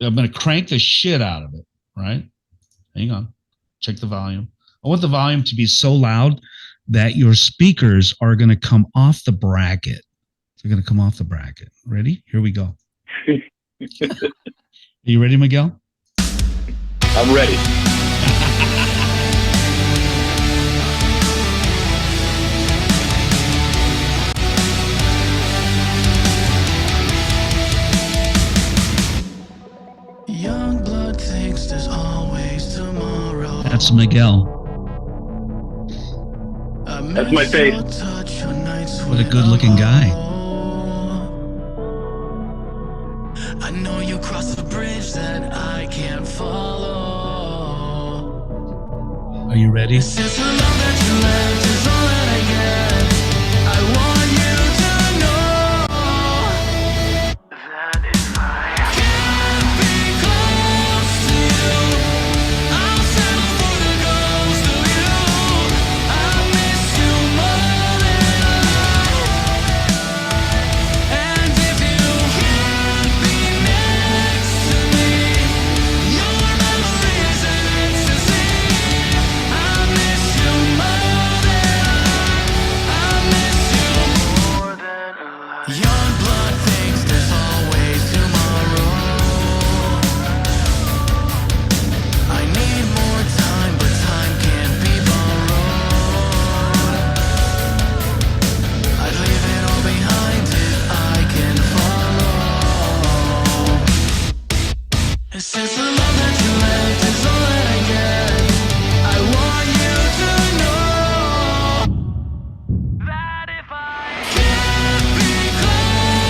I'm going to crank the shit out of it, right? Hang on. Check the volume. I want the volume to be so loud that your speakers are going to come off the bracket. They're going to come off the bracket. Ready? Here we go. Are you ready, Miguel? I'm ready. Young blood thinks there's always tomorrow. That's Miguel. That's my face. What a good-looking guy. I know you crossed a bridge that I can't follow. Are you ready? Since the love that you left is all that I get, I want you to know that if I can't be close to you, I'll settle for the ghost of you. I miss you more than and if you can't be next to me, your memory is an ecstasy. I miss you more than I miss you more than alive. Young blood thinks there's always tomorrow. I need more time, but time can't be borrowed. I'd leave it all behind if I can follow. And since the love that you left is all that I get, I want you to know that if I can't be close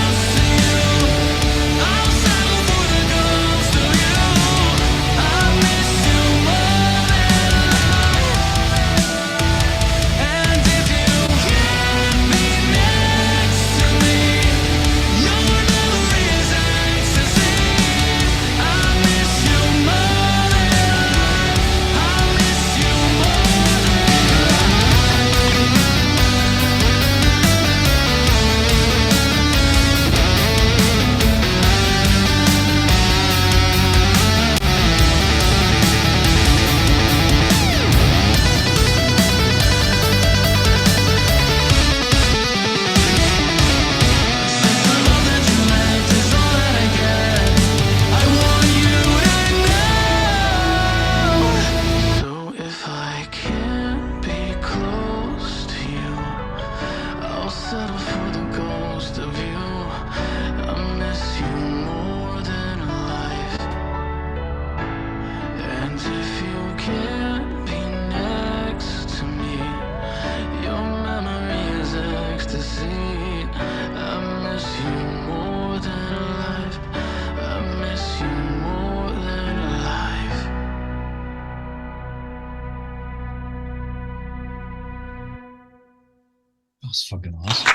That's fucking awesome.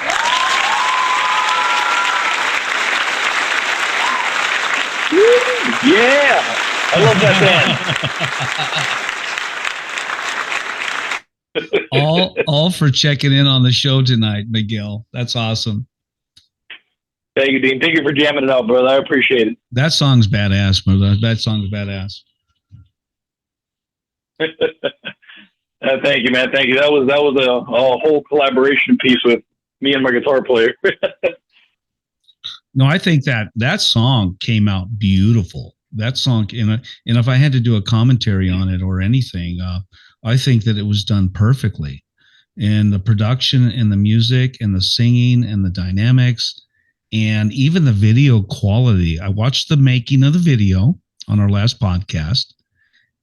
Yeah, I love that band. all for checking in on the show tonight, Miguel. That's awesome. Thank you, Dean. Thank you for jamming it out, brother. I appreciate it. That song's badass, brother. That song's badass. Thank you, man. Thank you. That was a whole collaboration piece with me and my guitar player. No, I think that song came out beautiful. That song, and if I had to do a commentary on it or anything, I think that it was done perfectly. And the production and the music and the singing and the dynamics and even the video quality. I watched the making of the video on our last podcast,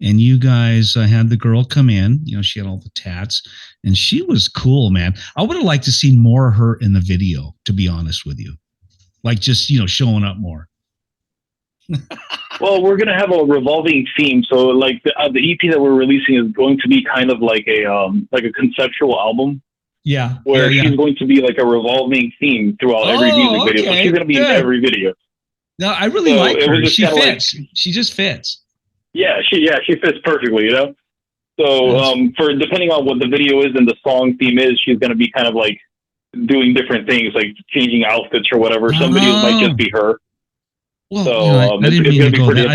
and you guys had the girl come in. You know, she had all the tats, and she was cool, man. I would have liked to see more of her in the video, to be honest with you. Like just, showing up more. Well, we're going to have a revolving theme. So like the EP that we're releasing is going to be kind of like a conceptual album. Yeah. Where she's going to be like a revolving theme throughout every music video. So she's going to be in every video. No, I really like her. She fits. She just fits. Yeah, she fits perfectly, So for depending on what the video is and the song theme is, she's going to be kind of like doing different things, like changing outfits or whatever. Some videos might just be her. Well, so, I didn't mean to go that.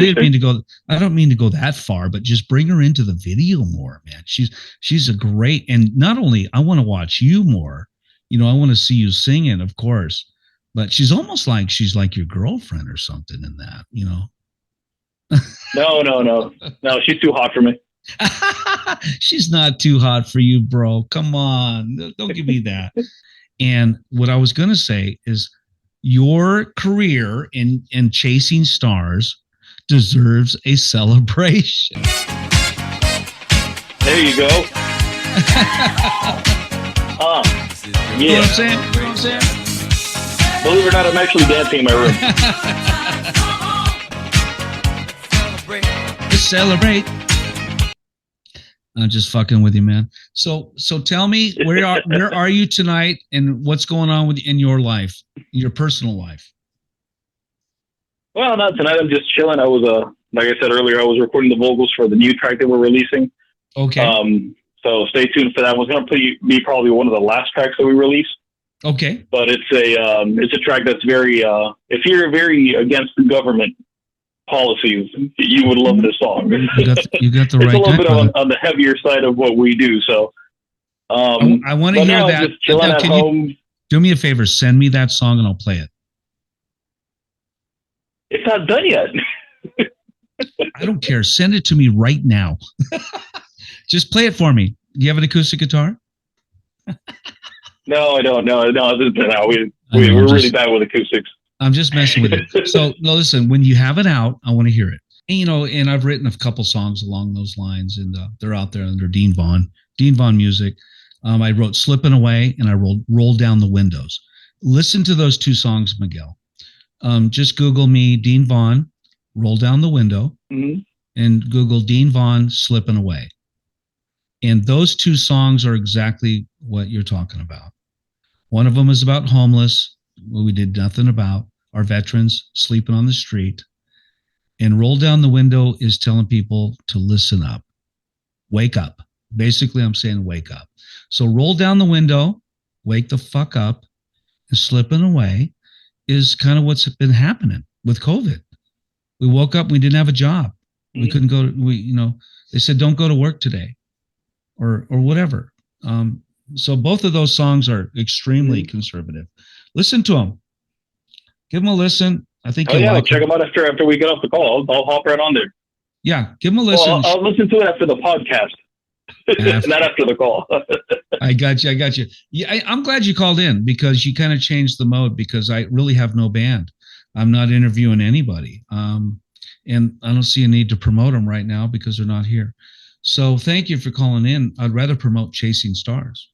I don't mean to go that far, but just bring her into the video more, man. She's a great, and not only I want to watch you more. I want to see you singing, of course, but she's almost like she's like your girlfriend or something in that, No, she's too hot for me. She's not too hot for you, bro. Come on, don't give me that. And what I was going to say is your career in chasing stars deserves a celebration. There you go. Yeah. You know what I'm saying? Believe it or not, I'm actually dancing in my room. Let's celebrate. I'm just fucking with you, man. So tell me, where are you tonight, and what's going on in your life, your personal life? Well, not tonight. I'm just chilling. I was like I said earlier, I was recording the vocals for the new track that we're releasing. Okay. So stay tuned for that. It's going to be probably one of the last tracks that we release. Okay. But it's a track that's very if you're very against the government policies, you would love this song. You got the right. It's a little bit on the heavier side of what we do. So I want to hear that. Just chilling at home. You do me a favor? Send me that song and I'll play it. It's not done yet. I don't care. Send it to me right now. Just play it for me. Do you have an acoustic guitar? No, I don't. No, we're really bad with acoustics. I'm just messing with you. So, no, listen, when you have it out, I want to hear it. And, and I've written a couple songs along those lines, and they're out there under Dean Vaughn Music. I wrote Slipping Away, and I Roll Down the Windows. Listen to those two songs, Miguel. Just Google me, Dean Vaughn, Roll Down the Window, and Google Dean Vaughn, Slipping Away. And those two songs are exactly what you're talking about. One of them is about homeless, what we did nothing about, our veterans sleeping on the street. And Roll Down the Window is telling people to listen up, wake up. Basically, I'm saying wake up. So Roll Down the Window, wake the fuck up, and Slipping Away is kind of what's been happening with COVID. We woke up, we didn't have a job. We couldn't go they said, don't go to work today or whatever. So both of those songs are extremely conservative. Listen to them. Give them a listen. I think I'll check them out after we get off the call. I'll hop right on there. Yeah, give them a listen. Well, I'll listen to it after the podcast, not after the call. I got you. Yeah, I'm glad you called in because you kind of changed the mode because I really have no band. I'm not interviewing anybody. And I don't see a need to promote them right now because they're not here. So thank you for calling in. I'd rather promote Chasing Stars.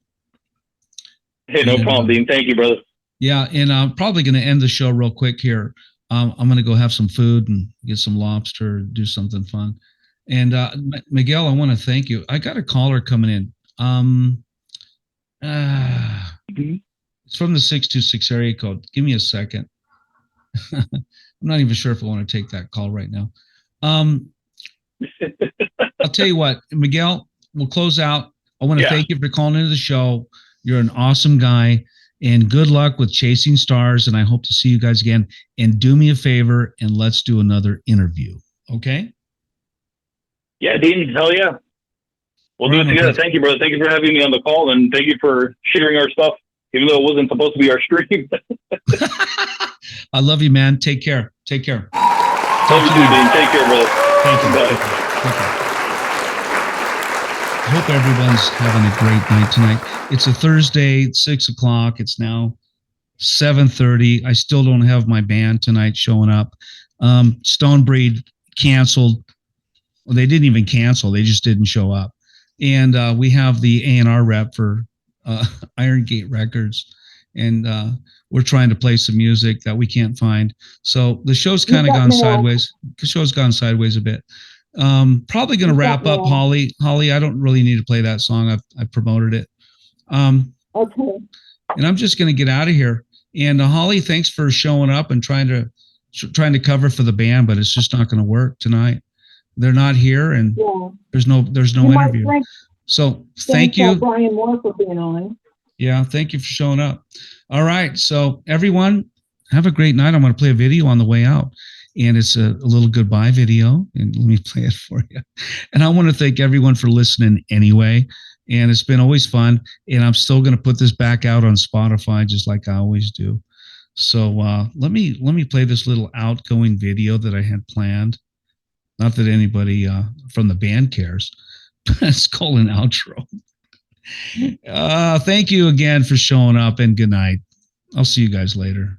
Hey, no problem, Dean. Thank you, brother. Yeah, and I'm probably going to end the show real quick here. I'm going to go have some food and get some lobster, do something fun. And Miguel, I want to thank you. I got a caller coming in. It's from the 626 area code. Give me a second. I'm not even sure if I want to take that call right now. I'll tell you what, Miguel, we'll close out. I want to thank you for calling into the show. You're an awesome guy, and good luck with Chasing Stars. And I hope to see you guys again. And do me a favor and let's do another interview. Okay? Yeah, Dean, hell yeah. We'll do it together. Thank you, brother. Thank you for having me on the call, and thank you for sharing our stuff, even though it wasn't supposed to be our stream. I love you, man. Take care. Take care. Love you too, Dean. Take care, brother. Thank you. Bye. Take care. I hope everyone's having a great night tonight. It's a Thursday, 6 o'clock. It's now 7:30. I still don't have my band tonight showing up. Stonebreed canceled. Well, they didn't even cancel. They just didn't show up. And we have the A&R rep for Iron Gate Records. And we're trying to play some music that we can't find. So the show's kind of gone sideways. The show's gone sideways a bit. Probably going to wrap up, Holly. Holly, I don't really need to play that song. I've promoted it. Okay. And I'm just going to get out of here. And Holly, thanks for showing up and trying to cover for the band, but it's just not going to work tonight. They're not here, and there's no interview. So thank you, Brian Moore, for being on. Yeah, thank you for showing up. All right, so everyone, have a great night. I'm going to play a video on the way out, and it's a little goodbye video, and let me play it for you. And I want to thank everyone for listening anyway, and it's been always fun, and I'm still going to put this back out on Spotify just like I always do. So let me play this little outgoing video that I had planned. Not that anybody from the band cares, but it's called an outro. Thank you again for showing up, and good night. I'll see you guys later.